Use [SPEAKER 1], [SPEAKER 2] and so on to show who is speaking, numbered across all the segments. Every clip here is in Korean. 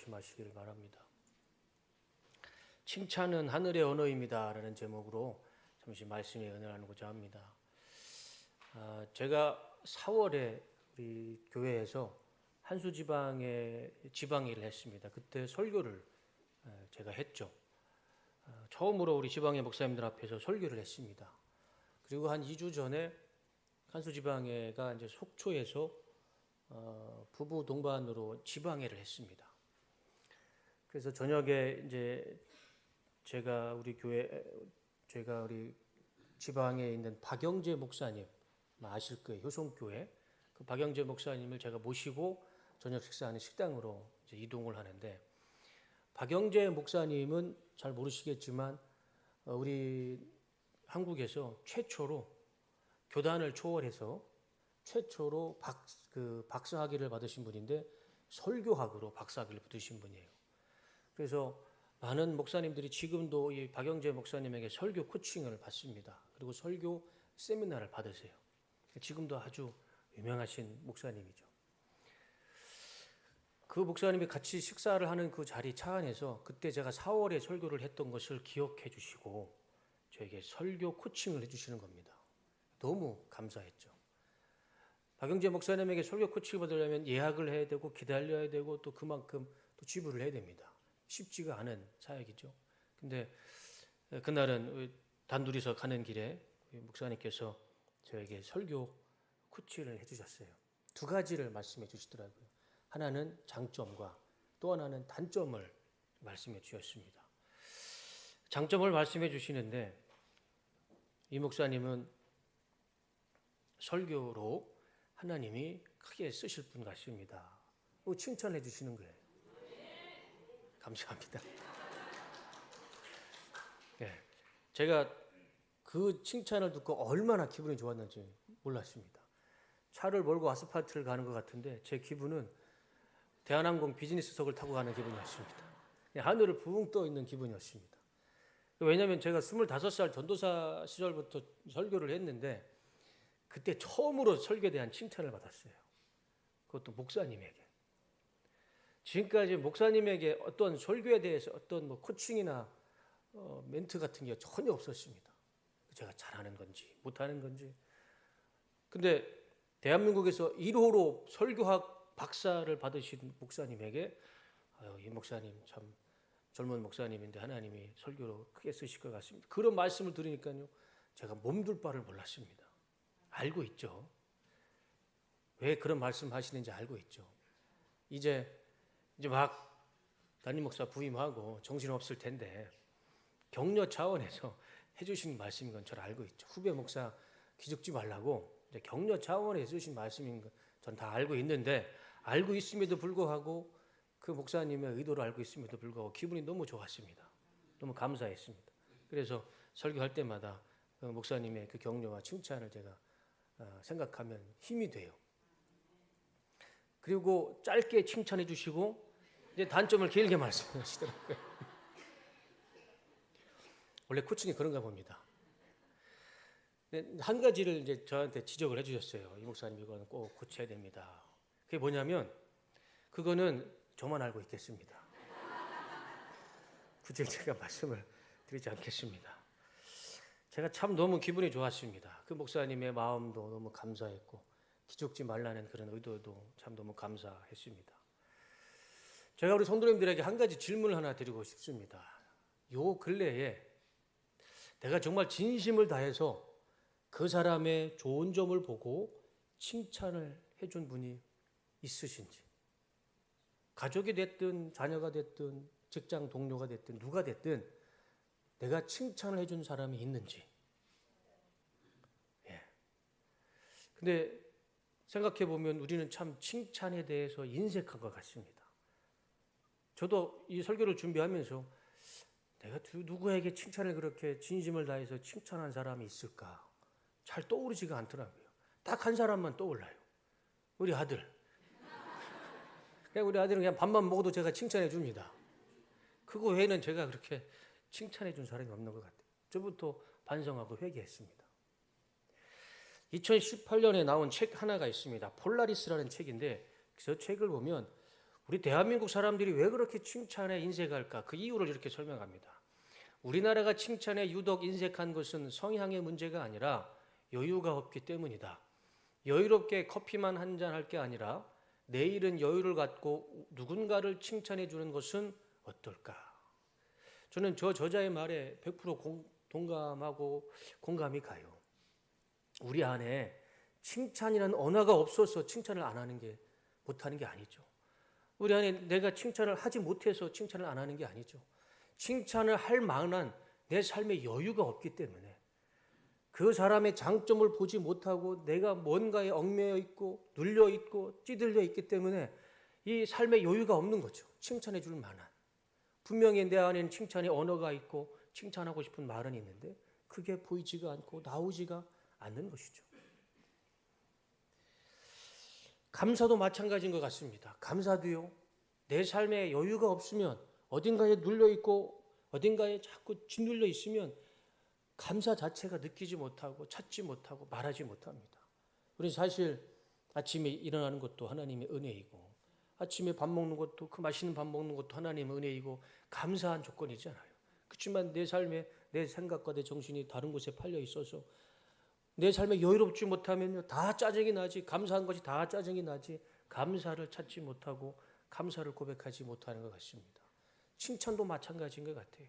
[SPEAKER 1] 조심하시기를 바랍니다. 칭찬은 하늘의 언어입니다 라는 제목으로 잠시 말씀에 은혜를 나누고자 합니다. 제가 4월에 우리 교회에서 한수지방에 지방일을 했습니다. 그때 설교를 제가 했죠. 처음으로 우리 지방의 목사님들 앞에서 설교를 했습니다. 그리고 한 2주 전에 한수지방회가 이제 속초에서 부부 동반으로 지방회를 했습니다. 그래서 저녁에 이제 제가 우리 지방에 있는 박영재 목사님 아실 거예요. 효성교회 그 박영재 목사님을 제가 모시고 저녁 식사하는 식당으로 이제 이동을 하는데, 박영재 목사님은 잘 모르시겠지만 우리 한국에서 최초로 교단을 초월해서 최초로 박사학위를 받으신 분인데 설교학으로 박사학위를 받으신 분이에요. 그래서 많은 목사님들이 지금도 이 박영재 목사님에게 설교 코칭을 받습니다. 그리고 설교 세미나를 받으세요. 지금도 아주 유명하신 목사님이죠. 그 목사님이 같이 식사를 하는 그 자리 차 안에서 그때 제가 4월에 설교를 했던 것을 기억해 주시고 저에게 설교 코칭을 해주시는 겁니다. 너무 감사했죠. 박영재 목사님에게 설교 코칭을 받으려면 예약을 해야 되고 기다려야 되고 또 그만큼 또 지불을 해야 됩니다. 쉽지가 않은 사역이죠. 근데 그날은 단둘이서 가는 길에 목사님께서 저에게 설교 코칭을 해주셨어요. 두 가지를 말씀해 주시더라고요. 하나는 장점과 또 하나는 단점을 말씀해 주셨습니다. 장점을 말씀해 주시는데 이 목사님은 설교로 하나님이 크게 쓰실 분 같습니다. 칭찬해 주시는 거예요. 감사합니다. 네, 제가 그 칭찬을 듣고 얼마나 기분이 좋았는지 몰랐습니다. 차를 몰고 아스팔트를 가는 것 같은데 제 기분은 대한항공 비즈니스석을 타고 가는 기분이었습니다. 하늘을 붕 떠 있는 기분이었습니다. 왜냐하면 제가 25살 전도사 시절부터 설교를 했는데 그때 처음으로 설교에 대한 칭찬을 받았어요. 그것도 목사님에게. 지금까지 목사님에게 어떤 설교에 대해서 어떤 코칭이나 멘트 같은 게 전혀 없었습니다. 제가 잘하는 건지 못하는 건지. 근데 대한민국에서 1호로 설교학 박사를 받으신 목사님에게 이 목사님 참 젊은 목사님인데 하나님이 설교로 크게 쓰실 것 같습니다. 그런 말씀을 들으니까요, 제가 몸둘 바를 몰랐습니다. 알고 있죠. 왜 그런 말씀하시는지 알고 있죠. 이제 막 담임 목사 부임하고 정신없을 텐데 격려 차원에서 해주신 말씀인 건 잘 알고 있죠. 후배 목사 기죽지 말라고 이제 격려 차원에서 해주신 말씀인 건 전 다 알고 있는데, 알고 있음에도 불구하고 그 목사님의 의도를 알고 있음에도 불구하고 기분이 너무 좋았습니다. 너무 감사했습니다. 그래서 설교할 때마다 그 목사님의 그 격려와 칭찬을 제가 생각하면 힘이 돼요. 그리고 짧게 칭찬해 주시고 이제 단점을 길게 말씀하시더라고요. 원래 코칭이 그런가 봅니다. 한 가지를 이제 저한테 지적을 해주셨어요. 이 목사님 이거는 꼭 고쳐야 됩니다. 그게 뭐냐면 그거는 저만 알고 있겠습니다. 굳이 제가 말씀을 드리지 않겠습니다. 제가 참 너무 기분이 좋았습니다. 그 목사님의 마음도 너무 감사했고 기죽지 말라는 그런 의도도 참 너무 감사했습니다. 제가 우리 성도님들에게 한 가지 질문을 하나 드리고 싶습니다. 요 근래에 내가 정말 진심을 다해서 그 사람의 좋은 점을 보고 칭찬을 해준 분이 있으신지, 가족이 됐든 자녀가 됐든 직장 동료가 됐든 누가 됐든 내가 칭찬을 해준 사람이 있는지. 근데 생각해 보면 우리는 참 칭찬에 대해서 인색한 것 같습니다. 저도 이 설교를 준비하면서 내가 누구에게 칭찬을 그렇게 진심을 다해서 칭찬한 사람이 있을까? 잘 떠오르지가 않더라고요. 딱 한 사람만 떠올라요. 우리 아들. 그냥 우리 아들은 그냥 밥만 먹어도 제가 칭찬해 줍니다. 그거 외에는 제가 그렇게 칭찬해 준 사람이 없는 것 같아요. 저부터 반성하고 회개했습니다. 2018년에 나온 책 하나가 있습니다. 폴라리스라는 책인데 저 책을 보면 우리 대한민국 사람들이 왜 그렇게 칭찬에 인색할까? 그 이유를 이렇게 설명합니다. 우리나라가 칭찬에 유독 인색한 것은 성향의 문제가 아니라 여유가 없기 때문이다. 여유롭게 커피만 한 잔 할 게 아니라 내일은 여유를 갖고 누군가를 칭찬해 주는 것은 어떨까? 저는 저 저자의 말에 100% 동감하고 공감이 가요. 우리 안에 칭찬이라는 언어가 없어서 칭찬을 안 하는 게 못하는 게 아니죠. 우리 안에 내가 칭찬을 하지 못해서 칭찬을 안 하는 게 아니죠. 칭찬을 할 만한 내 삶의 여유가 없기 때문에 그 사람의 장점을 보지 못하고 내가 뭔가에 얽매여 있고 눌려 있고 찌들려 있기 때문에 이 삶의 여유가 없는 거죠. 칭찬해 줄 만한. 분명히 내 안에는 칭찬의 언어가 있고 칭찬하고 싶은 말은 있는데 그게 보이지가 않고 나오지가 않는 것이죠. 감사도 마찬가지인 것 같습니다. 감사도요. 내 삶에 여유가 없으면 어딘가에 눌려 있고 어딘가에 자꾸 짓눌려 있으면 감사 자체가 느끼지 못하고 찾지 못하고 말하지 못합니다. 우리 사실 아침에 일어나는 것도 하나님의 은혜이고 아침에 밥 먹는 것도 그 맛있는 밥 먹는 것도 하나님의 은혜이고 감사한 조건이잖아요. 그렇지만 내 삶에 내 생각과 내 정신이 다른 곳에 팔려 있어서 내 삶에 여유롭지 못하면요 다 짜증이 나지. 감사한 것이 다 짜증이 나지. 감사를 찾지 못하고 감사를 고백하지 못하는 것 같습니다. 칭찬도 마찬가지인 것 같아요.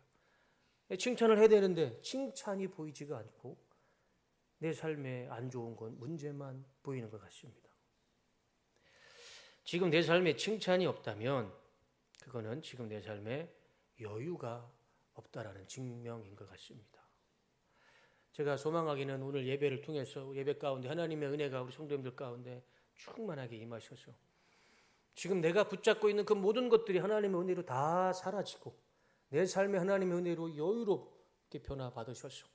[SPEAKER 1] 칭찬을 해야 되는데 칭찬이 보이지가 않고 내 삶에 안 좋은 건 문제만 보이는 것 같습니다. 지금 내 삶에 칭찬이 없다면 그거는 지금 내 삶에 여유가 없다라는 증명인 것 같습니다. 제가 소망하기는 오늘 예배를 통해서 예배 가운데 하나님의 은혜가 우리 성도님들 가운데 충만하게 임하셔서 지금 내가 붙잡고 있는 그 모든 것들이 하나님의 은혜로 다 사라지고 내 삶에 하나님의 은혜로 여유롭게 변화받으셔서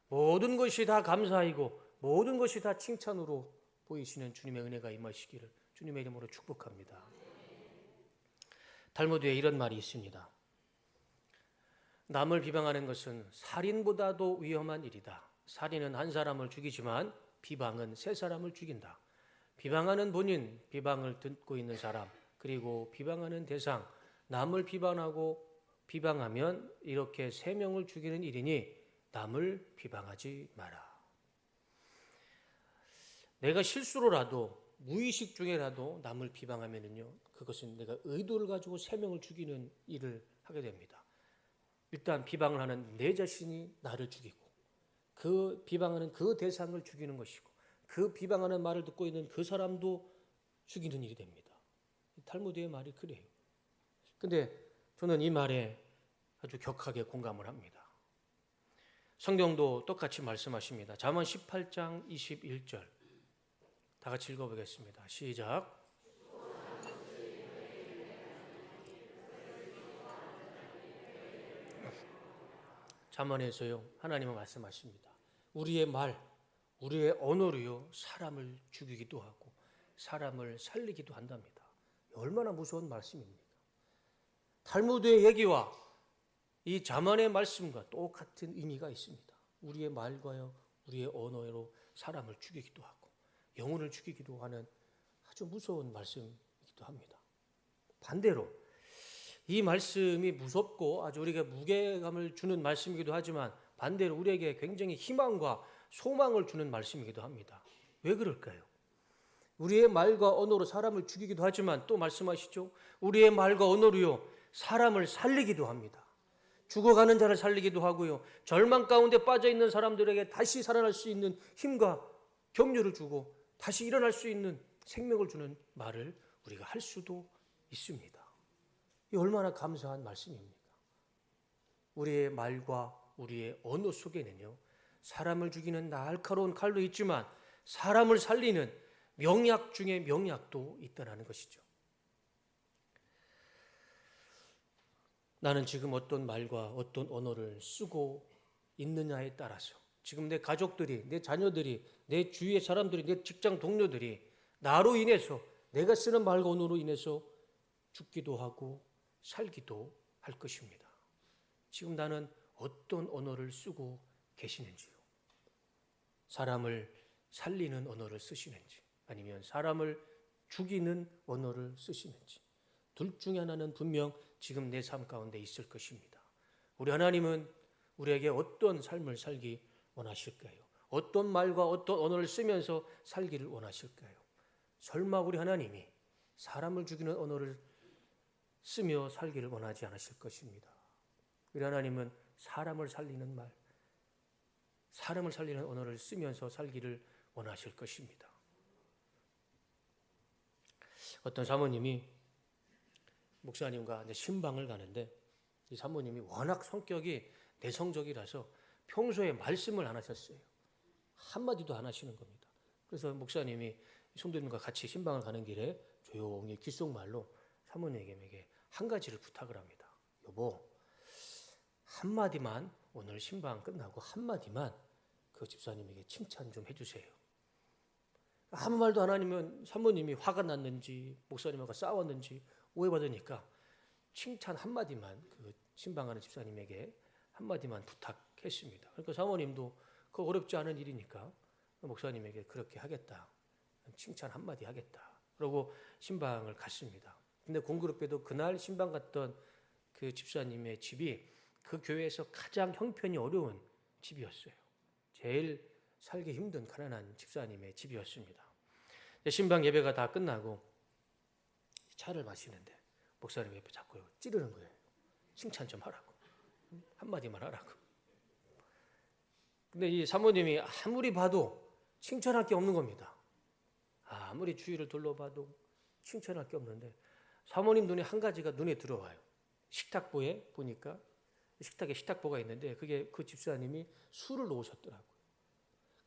[SPEAKER 1] 모든 것이 다 감사이고 모든 것이 다 칭찬으로 보이시는 주님의 은혜가 임하시기를 주님의 이름으로 축복합니다. 탈무드에 이런 말이 있습니다. 남을 비방하는 것은 살인보다도 위험한 일이다. 살인은 한 사람을 죽이지만 비방은 세 사람을 죽인다. 비방하는 본인, 비방을 듣고 있는 사람, 그리고 비방하는 대상, 남을 비방하고 비방하면 이렇게 세 명을 죽이는 일이니 남을 비방하지 마라. 내가 실수로라도 무의식 중에라도 남을 비방하면은요, 그것은 내가 의도를 가지고 세 명을 죽이는 일을 하게 됩니다. 일단 비방을 하는 내 자신이 나를 죽이고 그 비방하는 그 대상을 죽이는 것이고 그 비방하는 말을 듣고 있는 그 사람도 죽이는 일이 됩니다. 탈무드의 말이 그래요. 근데 저는 이 말에 아주 격하게 공감을 합니다. 성경도 똑같이 말씀하십니다. 잠언 18장 21절 다 같이 읽어보겠습니다. 시작. 잠언에서요 하나님은 말씀하십니다. 우리의 말, 우리의 언어로요 사람을 죽이기도 하고 사람을 살리기도 한답니다. 얼마나 무서운 말씀입니까? 탈무드의 얘기와 이 잠언의 말씀과 똑같은 의미가 있습니다. 우리의 말과요 우리의 언어로 사람을 죽이기도 하고 영혼을 죽이기도 하는 아주 무서운 말씀이기도 합니다. 반대로 이 말씀이 무섭고 아주 우리에게 무게감을 주는 말씀이기도 하지만 반대로 우리에게 굉장히 희망과 소망을 주는 말씀이기도 합니다. 왜 그럴까요? 우리의 말과 언어로 사람을 죽이기도 하지만 또 말씀하시죠. 우리의 말과 언어로요 사람을 살리기도 합니다. 죽어가는 자를 살리기도 하고요. 절망 가운데 빠져있는 사람들에게 다시 살아날 수 있는 힘과 격려를 주고 다시 일어날 수 있는 생명을 주는 말을 우리가 할 수도 있습니다. 이 얼마나 감사한 말씀입니까? 우리의 말과 우리의 언어 속에는요 사람을 죽이는 날카로운 칼도 있지만 사람을 살리는 명약 중에 명약도 있다는 것이죠. 나는 지금 어떤 말과 어떤 언어를 쓰고 있느냐에 따라서 지금 내 가족들이, 내 자녀들이, 내 주위의 사람들이, 내 직장 동료들이 나로 인해서 내가 쓰는 말과 언어로 인해서 죽기도 하고 살기도 할 것입니다. 지금 나는 어떤 언어를 쓰고 계시는지요? 사람을 살리는 언어를 쓰시는지 아니면 사람을 죽이는 언어를 쓰시는지 둘 중에 하나는 분명 지금 내 삶 가운데 있을 것입니다. 우리 하나님은 우리에게 어떤 삶을 살기 원하실까요? 어떤 말과 어떤 언어를 쓰면서 살기를 원하실까요? 설마 우리 하나님이 사람을 죽이는 언어를 쓰며 살기를 원하지 않으실 것입니다. 우리 하나님은 사람을 살리는 말, 사람을 살리는 언어를 쓰면서 살기를 원하실 것입니다. 어떤 사모님이 목사님과 이제 신방을 가는데 이 사모님이 워낙 성격이 내성적이라서 평소에 말씀을 안 하셨어요. 한마디도 안 하시는 겁니다. 그래서 목사님이 성도님과 같이 신방을 가는 길에 조용히 귓속말로 사모님에게 한 가지를 부탁을 합니다. 여보, 한마디만 오늘 신방 끝나고 한마디만 그 집사님에게 칭찬 좀 해주세요. 아무 말도 안 하면 사모님이 화가 났는지 목사님하고 싸웠는지 오해받으니까 칭찬 한마디만 그 신방하는 집사님에게 한마디만 부탁했습니다. 그러니까 사모님도 그 어렵지 않은 일이니까 목사님에게 그렇게 하겠다. 칭찬 한마디 하겠다. 그러고 신방을 갔습니다. 근데 공교롭게도 그날 신방 갔던 그 집사님의 집이 그 교회에서 가장 형편이 어려운 집이었어요. 제일 살기 힘든 가난한 집사님의 집이었습니다. 신방 예배가 다 끝나고 차를 마시는데 목사님 옆에 자꾸 찌르는 거예요. 칭찬 좀 하라고. 한마디만 하라고. 근데 이 사모님이 아무리 봐도 칭찬할 게 없는 겁니다. 아무리 주위를 둘러봐도 칭찬할 게 없는데 사모님 눈에 한 가지가 눈에 들어와요. 식탁보에 보니까 식탁에 식탁보가 있는데 그게 그 집사님이 술을 놓으셨더라고요.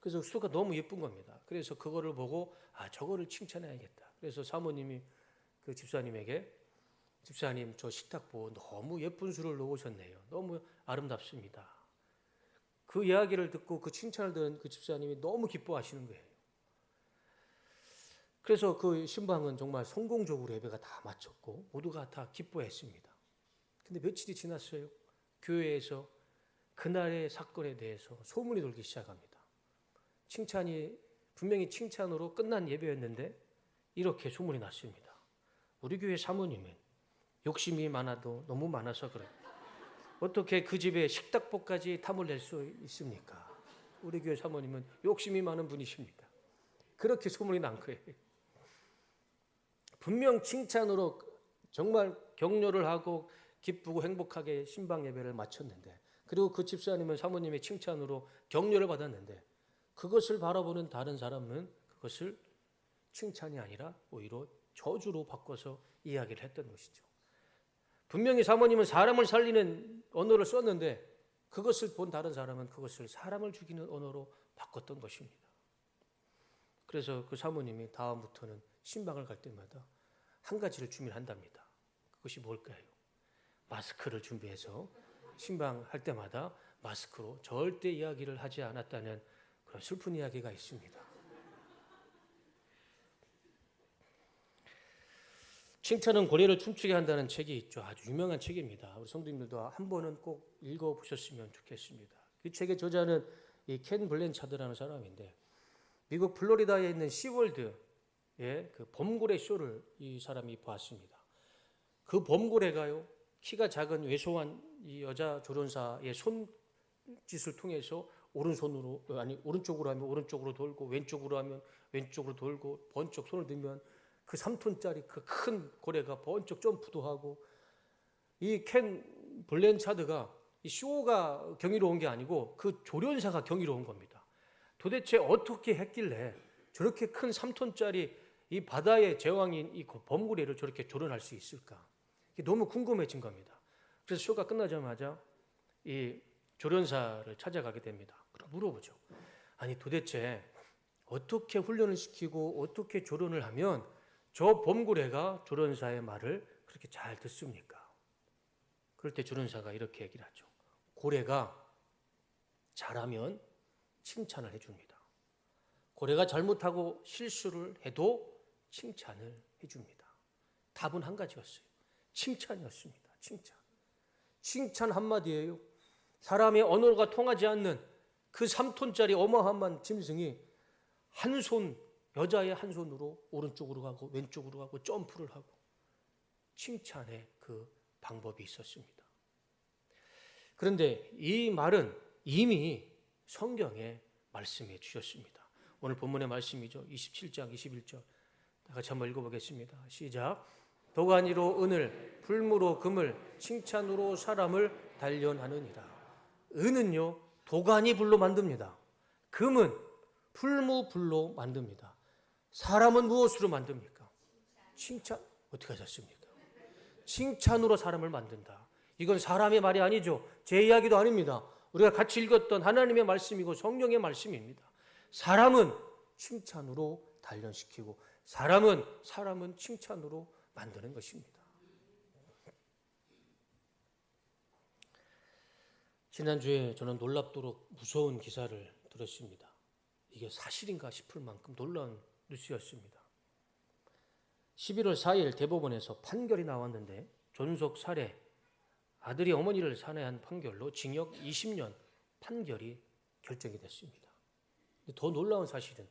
[SPEAKER 1] 그래서 술가 너무 예쁜 겁니다. 그래서 그거를 보고 저거를 칭찬해야겠다. 그래서 사모님이 그 집사님에게 집사님 저 식탁보 너무 예쁜 술을 놓으셨네요. 너무 아름답습니다. 그 이야기를 듣고 그 칭찬을 들은 그 집사님이 너무 기뻐하시는 거예요. 그래서 그 신방은 정말 성공적으로 예배가 다 마쳤고 모두가 다 기뻐했습니다. 근데 며칠이 지났어요. 교회에서 그날의 사건에 대해서 소문이 돌기 시작합니다. 칭찬이 분명히 칭찬으로 끝난 예배였는데 이렇게 소문이 났습니다. 우리 교회 사모님은 욕심이 많아도 너무 많아서 그래. 어떻게 그 집에 식탁보까지 탐을 낼 수 있습니까? 우리 교회 사모님은 욕심이 많은 분이십니다. 그렇게 소문이 난 거예요. 분명 칭찬으로 정말 격려를 하고 기쁘고 행복하게 신방 예배를 마쳤는데 그리고 그 집사님은 사모님의 칭찬으로 격려를 받았는데 그것을 바라보는 다른 사람은 그것을 칭찬이 아니라 오히려 저주로 바꿔서 이야기를 했던 것이죠. 분명히 사모님은 사람을 살리는 언어를 썼는데 그것을 본 다른 사람은 그것을 사람을 죽이는 언어로 바꿨던 것입니다. 그래서 그 사모님이 다음부터는 신방을 갈 때마다 한 가지를 준비한답니다. 그것이 뭘까요? 마스크를 준비해서 신방할 때마다 마스크로 절대 이야기를 하지 않았다는 그런 슬픈 이야기가 있습니다. 칭찬은 고뇌를 춤추게 한다는 책이 있죠. 아주 유명한 책입니다. 우리 성도님들도 한 번은 꼭 읽어보셨으면 좋겠습니다. 이 책의 저자는 이 켄 블랜차드라는 사람인데 미국 플로리다에 있는 시월드의 그 범고래 쇼를 이 사람이 봤습니다. 그 범고래가요, 키가 작은 왜소한 이 여자 조련사의 손짓을 통해서 오른쪽으로 하면 오른쪽으로 돌고 왼쪽으로 하면 왼쪽으로 돌고 번쩍 손을 들면 그 3톤짜리 그 큰 고래가 번쩍 점프도 하고 이 켄 블랜차드가 이 쇼가 경이로운 게 아니고 그 조련사가 경이로운 겁니다. 도대체 어떻게 했길래 저렇게 큰 3톤짜리 이 바다의 제왕인 이 범고래를 저렇게 조련할 수 있을까? 이게 너무 궁금해진 겁니다. 그래서 쇼가 끝나자마자 이 조련사를 찾아가게 됩니다. 그럼 물어보죠. 아니 도대체 어떻게 훈련을 시키고 어떻게 조련을 하면 저 범고래가 조련사의 말을 그렇게 잘 듣습니까? 그럴 때 조련사가 이렇게 얘기를 하죠. 고래가 잘하면 칭찬을 해줍니다. 고래가 잘못하고 실수를 해도 칭찬을 해줍니다. 답은 한 가지였어요. 칭찬이었습니다. 칭찬 한마디예요. 사람의 언어가 통하지 않는 그 3톤짜리 어마어마한 짐승이 여자의 한 손으로 오른쪽으로 가고 왼쪽으로 가고 점프를 하고 칭찬의 그 방법이 있었습니다. 그런데 이 말은 이미 성경에 말씀해 주셨습니다. 오늘 본문의 말씀이죠. 27장 21절 같이 한번 읽어보겠습니다. 시작. 도가니로 은을, 풀무로 금을, 칭찬으로 사람을 단련하느니라. 은은요 도가니 불로 만듭니다. 금은 풀무 불로 만듭니다. 사람은 무엇으로 만듭니까? 칭찬. 어떻게 하셨습니까? 칭찬으로 사람을 만든다. 이건 사람의 말이 아니죠. 제 이야기도 아닙니다. 우리가 같이 읽었던 하나님의 말씀이고 성령의 말씀입니다. 사람은 칭찬으로 단련시키고 사람은 칭찬으로 만드는 것입니다. 지난주에 저는 놀랍도록 무서운 기사를 들었습니다. 이게 사실인가 싶을 만큼 놀라운 뉴스였습니다. 11월 4일 대법원에서 판결이 나왔는데 존속 살해, 아들이 어머니를 살해한 판결로 징역 20년 판결이 결정이 됐습니다. 더 놀라운 사실은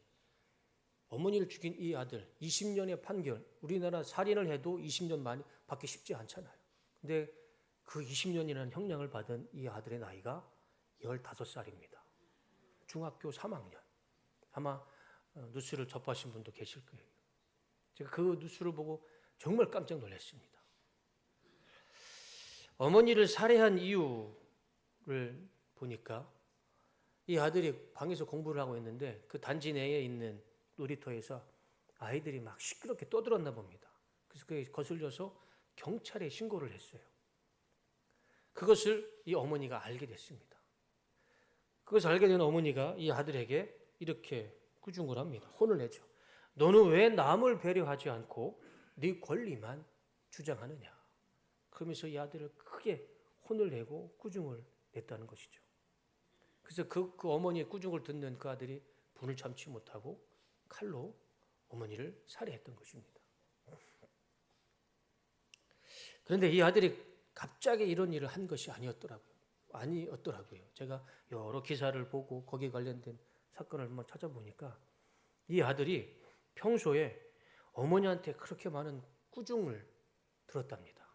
[SPEAKER 1] 어머니를 죽인 이 아들 20년의 판결, 우리나라 살인을 해도 20년 많이 받기 쉽지 않잖아요. 근데 그 20년이라는 형량을 받은 이 아들의 나이가 15살입니다. 중학교 3학년. 아마 뉴스를 접하신 분도 계실 거예요. 제가 그 뉴스를 보고 정말 깜짝 놀랐습니다. 어머니를 살해한 이유를 보니까 이 아들이 방에서 공부를 하고 있는데 그 단지 내에 있는 놀이터에서 아이들이 막 시끄럽게 떠들었나 봅니다. 그래서 그게 거슬려서 경찰에 신고를 했어요. 그것을 이 어머니가 알게 됐습니다. 그것을 알게 된 어머니가 이 아들에게 이렇게 꾸중을 합니다. 혼을 내죠. 너는 왜 남을 배려하지 않고 네 권리만 주장하느냐. 그러면서 이 아들을 크게 혼을 내고 꾸중을 냈다는 것이죠. 그래서 그 어머니의 꾸중을 듣는 그 아들이 분을 참지 못하고 칼로 어머니를 살해했던 것입니다. 그런데 이 아들이 갑자기 이런 일을 한 것이 아니었더라고요. 제가 여러 기사를 보고 거기에 관련된 사건을 한번 찾아보니까 이 아들이 평소에 어머니한테 그렇게 많은 꾸중을 들었답니다.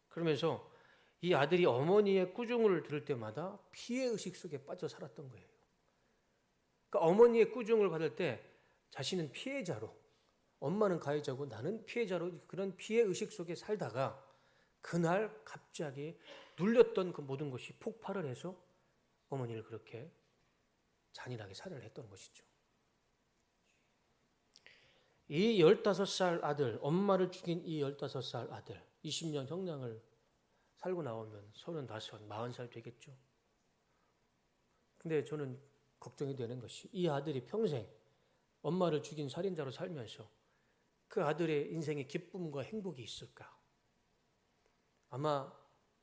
[SPEAKER 1] 그러면서 이 아들이 어머니의 꾸중을 들을 때마다 피해의식 속에 빠져 살았던 거예요. 그러니까 어머니의 꾸중을 받을 때 자신은 피해자로, 엄마는 가해자고 나는 피해자로 그런 피해의식 속에 살다가 그날 갑자기 눌렸던 그 모든 것이 폭발을 해서 어머니를 그렇게 잔인하게 살해를 했던 것이죠. 이 15살 아들, 엄마를 죽인 이 15살 아들, 20년 형량을 살고 나오면 35, 40살 되겠죠. 근데 저는 걱정이 되는 것이 이 아들이 평생 엄마를 죽인 살인자로 살면서 그 아들의 인생에 기쁨과 행복이 있을까? 아마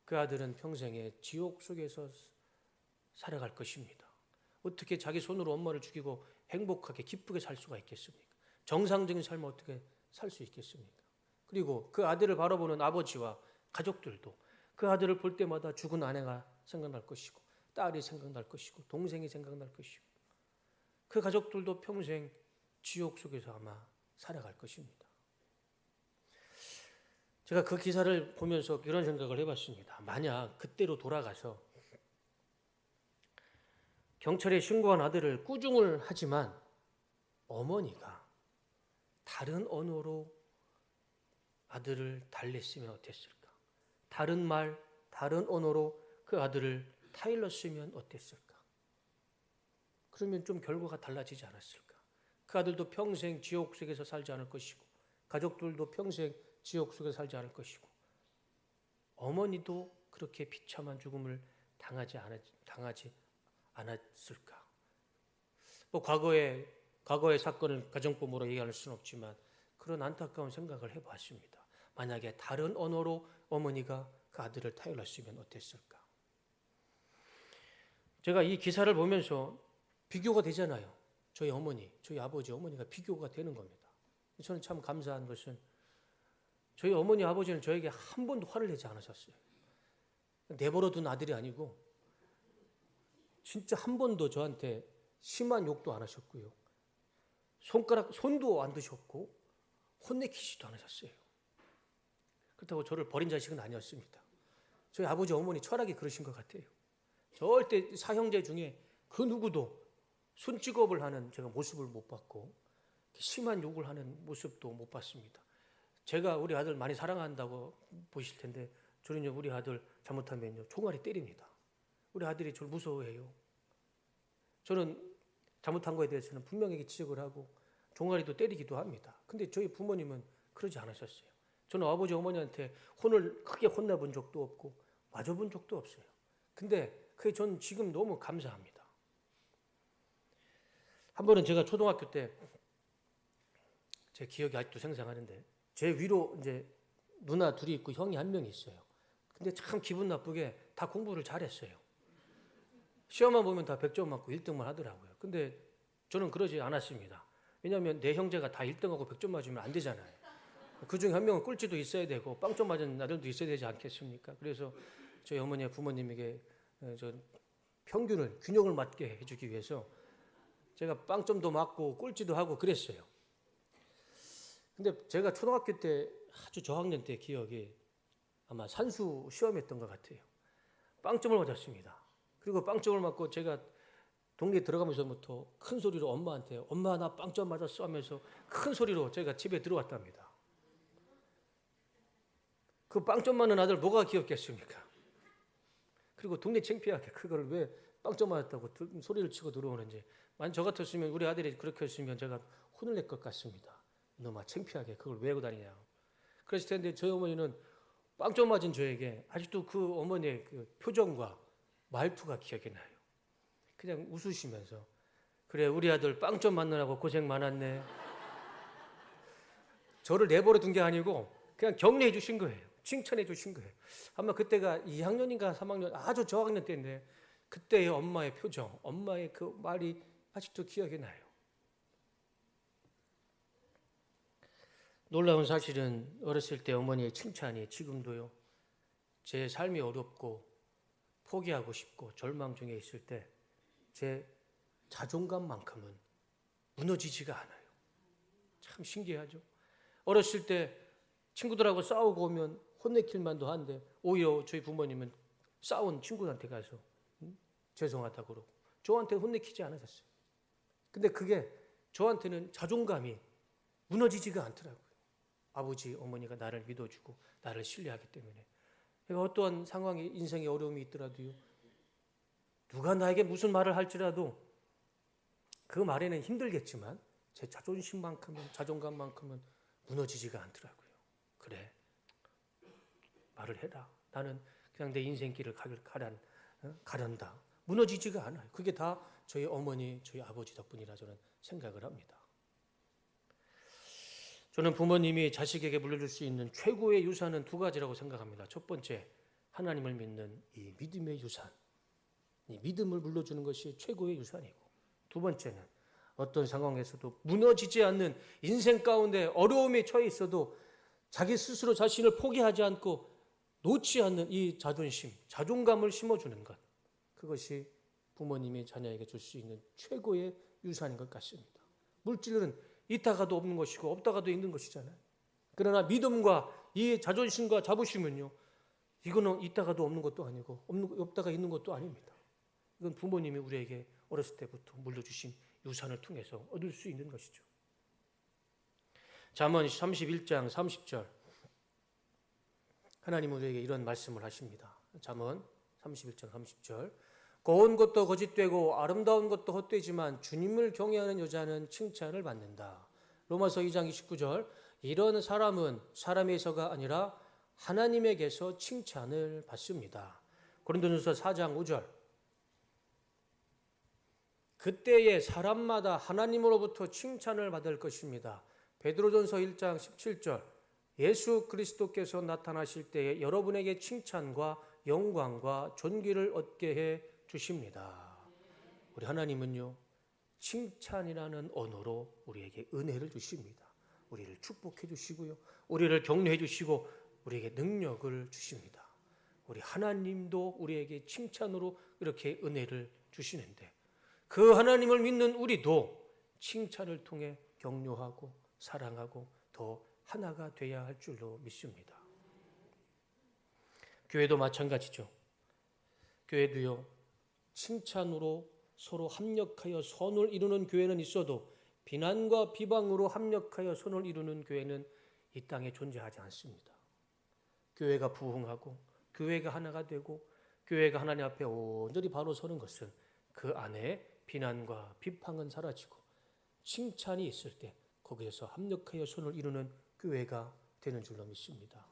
[SPEAKER 1] 그 아들은 평생에 지옥 속에서 살아갈 것입니다. 어떻게 자기 손으로 엄마를 죽이고 행복하게 기쁘게 살 수가 있겠습니까? 정상적인 삶을 어떻게 살 수 있겠습니까? 그리고 그 아들을 바라보는 아버지와 가족들도 그 아들을 볼 때마다 죽은 아내가 생각날 것이고 딸이 생각날 것이고 동생이 생각날 것이고 그 가족들도 평생 지옥 속에서 아마 살아갈 것입니다. 제가 그 기사를 보면서 이런 생각을 해봤습니다. 만약 그때로 돌아가서 경찰에 신고한 아들을 꾸중을 하지만 어머니가 다른 언어로 아들을 달랬으면 어땠을까? 다른 말, 다른 언어로 그 아들을 타일렀으면 어땠을까? 그러면 좀 결과가 달라지지 않았을까? 그 아들도 평생 지옥 속에서 살지 않을 것이고 가족들도 평생 지옥 속에서 살지 않을 것이고 어머니도 그렇게 비참한 죽음을 당하지 않았을까? 뭐 과거의 사건을 가정법으로 얘기할 수는 없지만 그런 안타까운 생각을 해봤습니다. 만약에 다른 언어로 어머니가 그 아들을 타일렀으면 어땠을까? 제가 이 기사를 보면서 비교가 되잖아요. 저희 어머니, 저희 아버지, 어머니가 비교가 되는 겁니다. 저는 참 감사한 것은 저희 어머니, 아버지는 저에게 한 번도 화를 내지 않으셨어요. 내버려둔 아들이 아니고 진짜 한 번도 저한테 심한 욕도 안 하셨고요. 손도 안 드셨고 혼내키지도 않으셨어요. 그렇다고 저를 버린 자식은 아니었습니다. 저희 아버지 어머니 철학이 그러신 것 같아요. 절대 사형제 중에 그 누구도 손찌검을 하는 제가 모습을 못 봤고 심한 욕을 하는 모습도 못 봤습니다. 제가 우리 아들 많이 사랑한다고 보실 텐데 저는요 우리 아들 잘못하면요 총알이 때립니다. 우리 아들이 저를 무서워해요. 저는 잘못한 거에 대해서는 분명하게 지적을 하고 종아리도 때리기도 합니다. 근데 저희 부모님은 그러지 않으셨어요. 저는 아버지 어머니한테 혼을 크게 혼내본 적도 없고 맞아본 적도 없어요. 근데 그게 전 지금 너무 감사합니다. 한 번은 제가 초등학교 때 제 기억이 아직도 생생하는데 제 위로 이제 누나 둘이 있고 형이 한 명이 있어요. 근데 참 기분 나쁘게 다 공부를 잘했어요. 시험만 보면 다 100점 맞고 1등만 하더라고요. 근데 저는 그러지 않았습니다. 왜냐하면 내 형제가 다 1등하고 100점 맞으면 안 되잖아요. 그중에 한 명은 꼴찌도 있어야 되고 빵점 맞은 아들도 있어야 되지 않겠습니까? 그래서 저희 어머니와 부모님에게 저 평균을 균형을 맞게 해주기 위해서 제가 빵점도 맞고 꼴찌도 하고 그랬어요. 근데 제가 초등학교 때 아주 저학년 때 기억이 아마 산수 시험이었던 것 같아요. 빵점을 맞았습니다. 그리고 빵점을 맞고 제가 동네에 들어가면서부터 큰 소리로 엄마한테 엄마 나 빵점 맞았어 하면서 큰 소리로 제가 집에 들어왔답니다. 그 빵점 맞는 아들 뭐가 귀엽겠습니까? 그리고 동네 창피하게 그걸 왜 빵점 맞았다고 소리를 치고 들어오는지 만약 저 같았으면 우리 아들이 그렇게 했으면 제가 혼을 낼 것 같습니다. 너무 창피하게 그걸 왜 하고 다니냐. 그랬을 텐데 저희 어머니는 빵점 맞은 저에게 아직도 그 어머니의 그 표정과 말투가 기억이 나요. 그냥 웃으시면서 그래 우리 아들 빵점 맞느라고 고생 많았네. 저를 내버려 둔 게 아니고 그냥 격려해 주신 거예요. 칭찬해 주신 거예요. 아마 그때가 2학년인가 3학년 아주 저학년 때인데 그때의 엄마의 표정, 엄마의 그 말이 아직도 기억이 나요. 놀라운 사실은 어렸을 때 어머니의 칭찬이 지금도요. 제 삶이 어렵고 포기하고 싶고 절망 중에 있을 때 제 자존감만큼은 무너지지가 않아요. 참 신기하죠. 어렸을 때 친구들하고 싸우고 오면 혼내킬 만도 한데 오히려 저희 부모님은 싸운 친구한테 가서 죄송하다고 그러고 저한테 혼내키지 않으셨어요. 근데 그게 저한테는 자존감이 무너지지가 않더라고요. 아버지, 어머니가 나를 믿어주고 나를 신뢰하기 때문에 어떠한 상황이 인생에 어려움이 있더라도요. 누가 나에게 무슨 말을 할지라도 그 말에는 힘들겠지만 제 자존심만큼은 자존감만큼은 무너지지가 않더라고요. 그래 말을 해라. 나는 그냥 내 인생길을 가련다. 무너지지가 않아요. 그게 다 저희 어머니, 저희 아버지 덕분이라 저는 생각을 합니다. 저는 부모님이 자식에게 물려줄 수 있는 최고의 유산은 두 가지라고 생각합니다. 첫 번째, 하나님을 믿는 이 믿음의 유산. 이 믿음을 물려주는 것이 최고의 유산이고 두 번째는 어떤 상황에서도 무너지지 않는 인생 가운데 어려움에 처해 있어도 자기 스스로 자신을 포기하지 않고 놓지 않는 이 자존심, 자존감을 심어주는 것. 그것이 부모님이 자녀에게 줄 수 있는 최고의 유산인 것 같습니다. 물질은 있다가도 없는 것이고 없다가도 있는 것이잖아요. 그러나 믿음과 이 자존심과 자부심은요. 이거는 있다가도 없는 것도 아니고 없다가 있는 것도 아닙니다. 이건 부모님이 우리에게 어렸을 때부터 물려주신 유산을 통해서 얻을 수 있는 것이죠. 잠언 31장 30절 하나님은 우리에게 이런 말씀을 하십니다. 잠언 31장 30절 고운 것도 거짓되고 아름다운 것도 헛되지만 주님을 경외하는 여자는 칭찬을 받는다. 로마서 2장 29절 이런 사람은 사람에서가 아니라 하나님에게서 칭찬을 받습니다. 고린도전서 4장 5절 그때에 사람마다 하나님으로부터 칭찬을 받을 것입니다. 베드로전서 1장 17절 예수 그리스도께서 나타나실 때에 여러분에게 칭찬과 영광과 존귀를 얻게 해 주십니다. 우리 하나님은요 칭찬이라는 언어로 우리에게 은혜를 주십니다. 우리를 축복해 주시고요 우리를 격려해 주시고 우리에게 능력을 주십니다. 우리 하나님도 우리에게 칭찬으로 이렇게 은혜를 주시는데 그 하나님을 믿는 우리도 칭찬을 통해 격려하고 사랑하고 더 하나가 돼야 할 줄로 믿습니다. 교회도 마찬가지죠. 교회도요, 칭찬으로 서로 합력하여 선을 이루는 교회는 있어도 비난과 비방으로 합력하여 선을 이루는 교회는 이 땅에 존재하지 않습니다. 교회가 부흥하고 교회가 하나가 되고 교회가 하나님 앞에 온전히 바로 서는 것은 그 안에 비난과 비방은 사라지고 칭찬이 있을 때 거기에서 합력하여 선을 이루는 교회가 되는 줄로 믿습니다.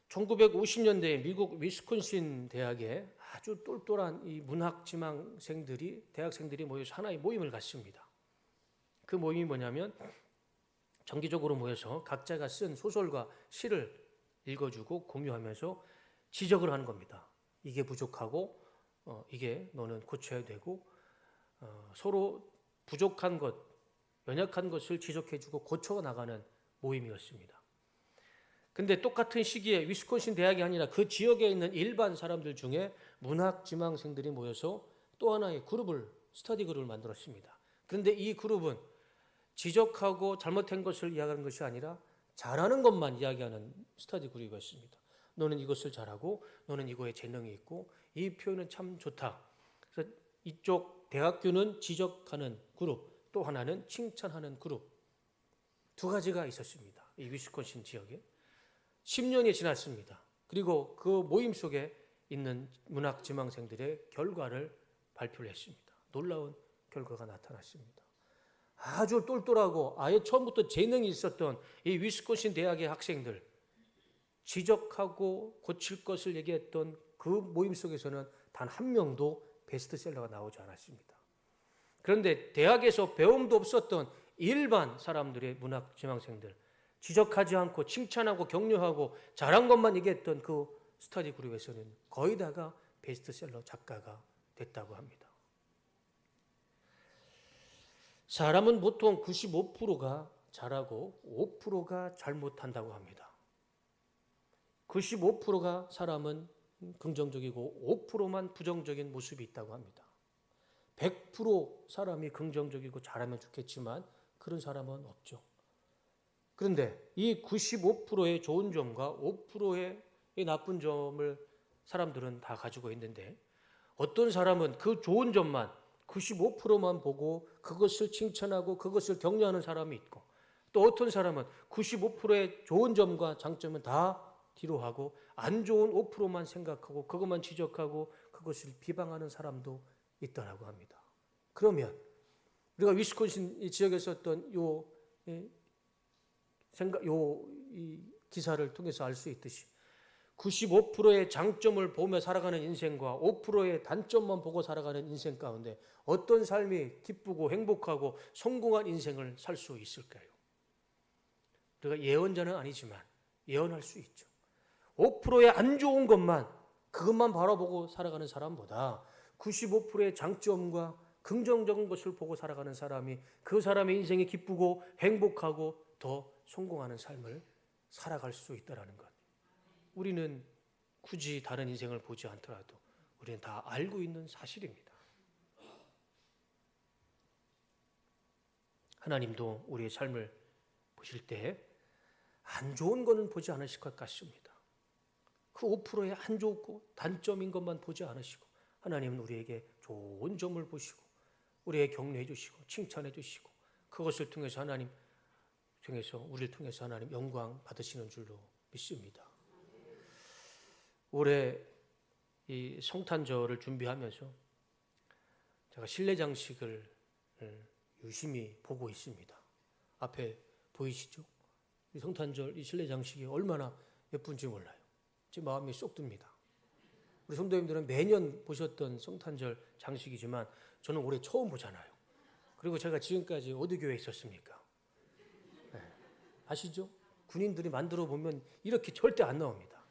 [SPEAKER 1] 1950년대에 미국 위스콘신 대학에 아주 똘똘한 이 문학 지망생들이 대학생들이 모여서 하나의 모임을 갖습니다. 그 모임이 뭐냐면 정기적으로 모여서 각자가 쓴 소설과 시를 읽어주고 공유하면서 지적을 하는 겁니다. 이게 부족하고 이게 너는 고쳐야 되고 서로 부족한 것, 연약한 것을 지적해주고 고쳐나가는 모임이었습니다. 근데 똑같은 시기에 위스콘신 대학이 아니라 그 지역에 있는 일반 사람들 중에 문학 지망생들이 모여서 또 하나의 그룹을, 스터디 그룹을 만들었습니다. 그런데 이 그룹은 지적하고 잘못된 것을 이야기하는 것이 아니라 잘하는 것만 이야기하는 스터디 그룹이었습니다. 너는 이것을 잘하고 너는 이거에 재능이 있고 이 표현은 참 좋다. 그래서 이쪽 대학교는 지적하는 그룹, 또 하나는 칭찬하는 그룹, 두 가지가 있었습니다. 이 위스콘신 지역에. 10년이 지났습니다. 그리고 그 모임 속에 있는 문학 지망생들의 결과를 발표를 했습니다. 놀라운 결과가 나타났습니다. 아주 똘똘하고 아예 처음부터 재능이 있었던 이 위스콘신 대학의 학생들, 지적하고 고칠 것을 얘기했던 그 모임 속에서는 단 한 명도 베스트셀러가 나오지 않았습니다. 그런데 대학에서 배움도 없었던 일반 사람들의 문학 지망생들, 지적하지 않고 칭찬하고 격려하고 잘한 것만 얘기했던 그 스터디 그룹에서는 거의 다가 베스트셀러 작가가 됐다고 합니다. 사람은 보통 95%가 잘하고 5%가 잘못한다고 합니다. 95%가 사람은 긍정적이고 5%만 부정적인 모습이 있다고 합니다. 100% 사람이 긍정적이고 잘하면 좋겠지만 그런 사람은 없죠. 그런데 이 95%의 좋은 점과 5%의 나쁜 점을 사람들은 다 가지고 있는데 어떤 사람은 그 좋은 점만 95%만 보고 그것을 칭찬하고 그것을 격려하는 사람이 있고 또 어떤 사람은 95%의 좋은 점과 장점은 다 뒤로 하고 안 좋은 5%만 생각하고 그것만 지적하고 그것을 비방하는 사람도 있다라고 합니다. 그러면 우리가 위스콘신 지역에서 어떤 이 기사를 통해서 알 수 있듯이 95%의 장점을 보며 살아가는 인생과 5%의 단점만 보고 살아가는 인생 가운데 어떤 삶이 기쁘고 행복하고 성공한 인생을 살 수 있을까요? 우리가 예언자는 아니지만 예언할 수 있죠. 5%의 안 좋은 것만 그것만 바라보고 살아가는 사람보다 95%의 장점과 긍정적인 것을 보고 살아가는 사람이 그 사람의 인생이 기쁘고 행복하고 더 성공하는 삶을 살아갈 수 있다는 것. 우리는 굳이 다른 인생을 보지 않더라도 우리는 다 알고 있는 사실입니다. 하나님도 우리의 삶을 보실 때 안 좋은 것은 보지 않으실 것 같습니다. 그 5%의 안 좋고 단점인 것만 보지 않으시고 하나님은 우리에게 좋은 점을 보시고 우리에게 격려해 주시고 칭찬해 주시고 그것을 통해서 우리를 통해서 하나님 영광 받으시는 줄로 믿습니다. 올해 이 성탄절을 준비하면서 제가 실내 장식을 유심히 보고 있습니다. 앞에 보이시죠? 이 성탄절 이 실내 장식이 얼마나 예쁜지 몰라요. 제 마음이 쏙 듭니다. 우리 성도님들은 매년 보셨던 성탄절 장식이지만 저는 올해 처음 보잖아요. 그리고 제가 지금까지 어디 교회에 있었습니까? 네. 아시죠? 군인들이 만들어 보면 이렇게 절대 안 나옵니다.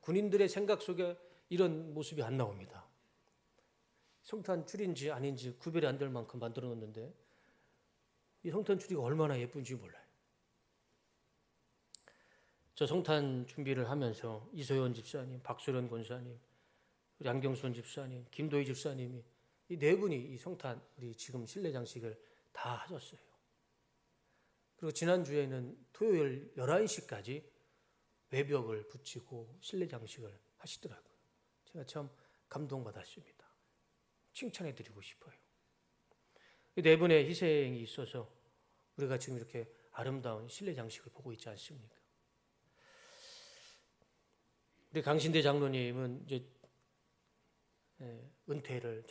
[SPEAKER 1] 군인들의 생각 속에 이런 모습이 안 나옵니다. 성탄 줄인지 아닌지 구별이 안 될 만큼 만들어 놓는데 이 성탄 줄이가 얼마나 예쁜지 몰라요. 저 성탄 준비를 하면서 이소연 집사님, 박소련 권사님, 양경순 집사님, 김도희 집사님이 이 네 분이 이 성탄 우리 지금 실내 장식을 다 하셨어요. 그리고 지난주에는 토요일 11시까지 외벽을 붙이고 실내 장식을 하시더라고요. 제가 참 감동받았습니다. 칭찬해 드리고 싶어요. 네 분의 희생이 있어서 우리가 지금 이렇게 아름다운 실내 장식을 보고 있지 않습니까? 우리 강신대 장로님은 이제 은퇴를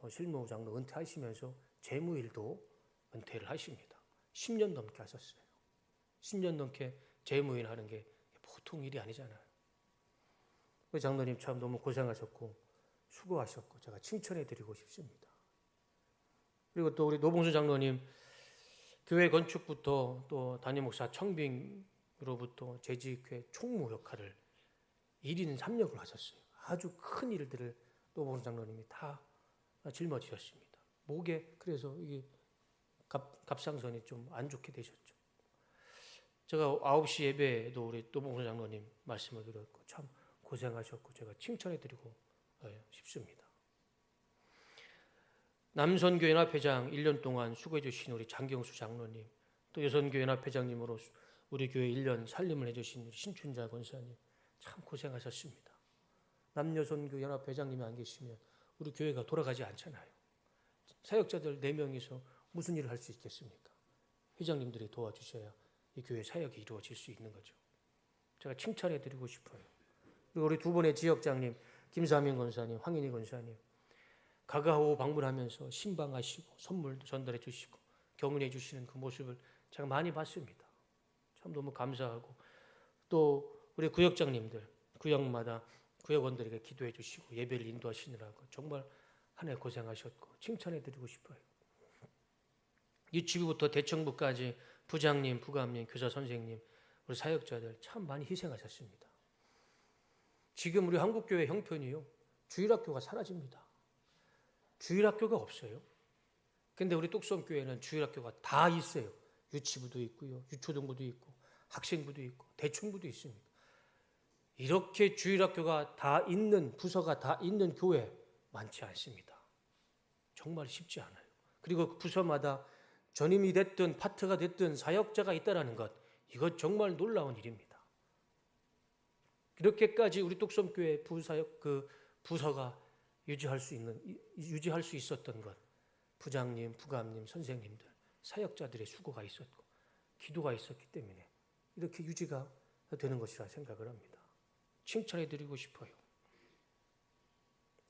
[SPEAKER 1] 실무 장로 은퇴하시면서 재무일도 은퇴를 하십니다. 10년 넘게 하셨어요. 10년 넘게 재무일 하는 게 보통 일이 아니잖아요. 그 장로님 참 너무 고생하셨고 수고하셨고 제가 칭찬해 드리고 싶습니다. 그리고 또 우리 노봉수 장로님 교회 건축부터 또 담임 목사 청빙으로부터 재직회 총무 역할을 1인 3역을 하셨어요. 아주 큰 일들을 노봉수 장로님이 다 짊어지셨습니다. 목에 그래서 이게 갑상선이 좀 안 좋게 되셨죠. 제가 9시 예배에도 우리 노봉수 장로님 말씀을 드렸고 참 고생하셨고 제가 칭찬해 드리고 싶습니다. 남선교연합회장 1년 동안 수고해 주신 우리 장경수 장로님, 또 여선교연합회장님으로 우리 교회 1년 살림을 해주신 우리 신춘자 권사님 참 고생하셨습니다. 남여선교연합회장님이 안 계시면 우리 교회가 돌아가지 않잖아요. 사역자들 4명이서 무슨 일을 할 수 있겠습니까? 회장님들이 도와주셔야 이 교회 사역이 이루어질 수 있는 거죠. 제가 칭찬해 드리고 싶어요. 그리고 우리 두 분의 지역장님, 김사민 권사님, 황인희 권사님, 가가오 방문하면서 신방하시고 선물도 전달해 주시고 격려해 주시는 그 모습을 제가 많이 봤습니다. 참 너무 감사하고, 또 우리 구역장님들 구역마다 구역원들에게 기도해 주시고 예배를 인도하시느라고 정말 한 해 고생하셨고 칭찬해 드리고 싶어요. 유치부부터 대청부까지 부장님, 부감님, 교사 선생님, 우리 사역자들 참 많이 희생하셨습니다. 지금 우리 한국교회 형편이요, 주일학교가 사라집니다. 주일학교가 없어요. 근데 우리 뚝섬교회는 주일학교가 다 있어요. 유치부도 있고요, 유초등부도 있고, 학생부도 있고, 대청부도 있습니다. 이렇게 주일학교가 다 있는, 부서가 다 있는 교회 많지 않습니다. 정말 쉽지 않아요. 그리고 그 부서마다 전임이 됐든 파트가 됐든 사역자가 있다는 것, 이것 정말 놀라운 일입니다. 이렇게까지 우리 뚝섬교회 부사역 그 부서가 유지할 수 있었던 것, 부장님, 부감님, 선생님들, 사역자들의 수고가 있었고 기도가 있었기 때문에 이렇게 유지가 되는 것이라 생각을 합니다. 칭찬해 드리고 싶어요.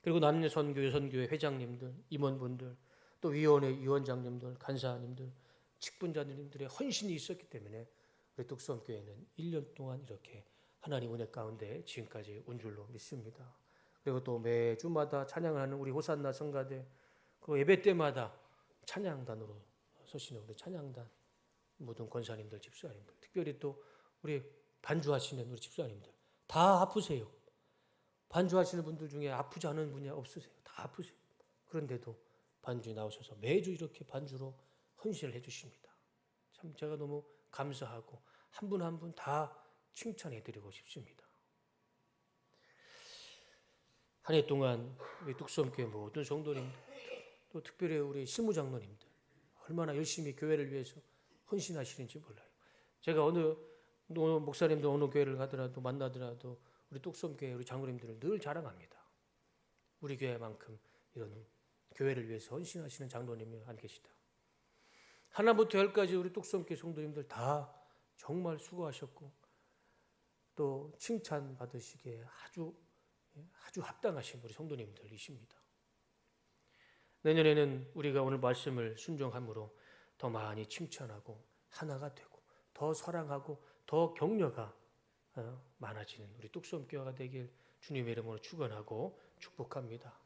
[SPEAKER 1] 그리고 남녀선교, 여선교회 회장님들, 임원분들, 또 위원회 위원장님들, 간사님들, 직분자님들의 헌신이 있었기 때문에 우리 뚝섬교회는 1년 동안 이렇게 하나님 은혜 가운데 지금까지 온 줄로 믿습니다. 그리고 또 매주마다 찬양하는 우리 호산나 성가대, 그 예배 때마다 찬양단으로 서시는 우리 찬양단 모든 권사님들, 집사님들, 특별히 또 우리 반주하시는 우리 집사님들 다 아프세요. 반주하시는 분들 중에 아프지 않은 분이 없으세요. 다 아프세요. 그런데도 반주에 나오셔서 매주 이렇게 반주로 헌신을 해주십니다. 참 제가 너무 감사하고 한 분 한 분 다 칭찬해 드리고 싶습니다. 한 해 동안 우리 뚝섬교회 모든 성도님들, 또 특별히 우리 실무장로님들 얼마나 열심히 교회를 위해서 헌신하시는지 몰라요. 제가 어느 목사님들 어느 교회를 가더라도 만나더라도 우리 뚝섬교회 우리 장로님들을 늘 자랑합니다. 우리 교회만큼 이런 교회를 위해서 헌신하시는 장로님이 안 계시다. 하나부터 열까지 우리 뚝섬교회 성도님들 다 정말 수고하셨고 또 칭찬 받으시기에 아주 합당하신 우리 성도님들이십니다. 내년에는 우리가 오늘 말씀을 순종함으로 더 많이 칭찬하고 하나가 되고 더 사랑하고 더 격려가 많아지는 우리 뚝섬교회가 되길 주님의 이름으로 축원하고 축복합니다.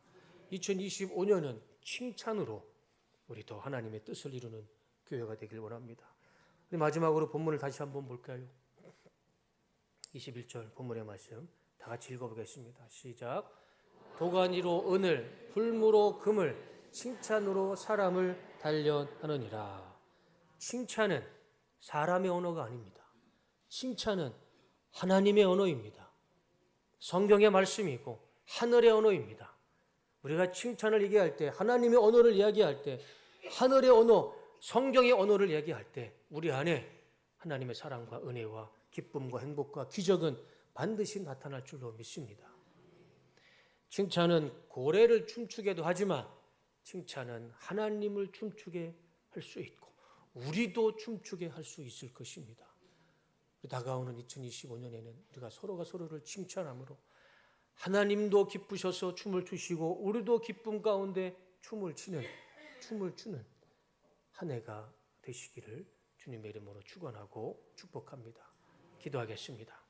[SPEAKER 1] 2025년은 칭찬으로 우리 더 하나님의 뜻을 이루는 교회가 되길 원합니다. 우리 마지막으로 본문을 다시 한번 볼까요? 21절 본문의 말씀 다 같이 읽어보겠습니다. 시작. 도가니로 은을, 불무로 금을, 칭찬으로 사람을 단련하느니라. 칭찬은 사람의 언어가 아닙니다. 칭찬은 하나님의 언어입니다. 성경의 말씀이고 하늘의 언어입니다. 우리가 칭찬을 얘기할 때, 하나님의 언어를 이야기할 때, 하늘의 언어, 성경의 언어를 얘기할 때 우리 안에 하나님의 사랑과 은혜와 기쁨과 행복과 기적은 반드시 나타날 줄로 믿습니다. 칭찬은 고래를 춤추게도 하지만 칭찬은 하나님을 춤추게 할 수 있고 우리도 춤추게 할 수 있을 것입니다. 다가오는 2025년에는 우리가 서로가 서로를 칭찬함으로 하나님도 기쁘셔서 춤을 추시고 우리도 기쁨 가운데 춤을 추는 한 해가 되시기를 주님의 이름으로 축원하고 축복합니다. 기도하겠습니다.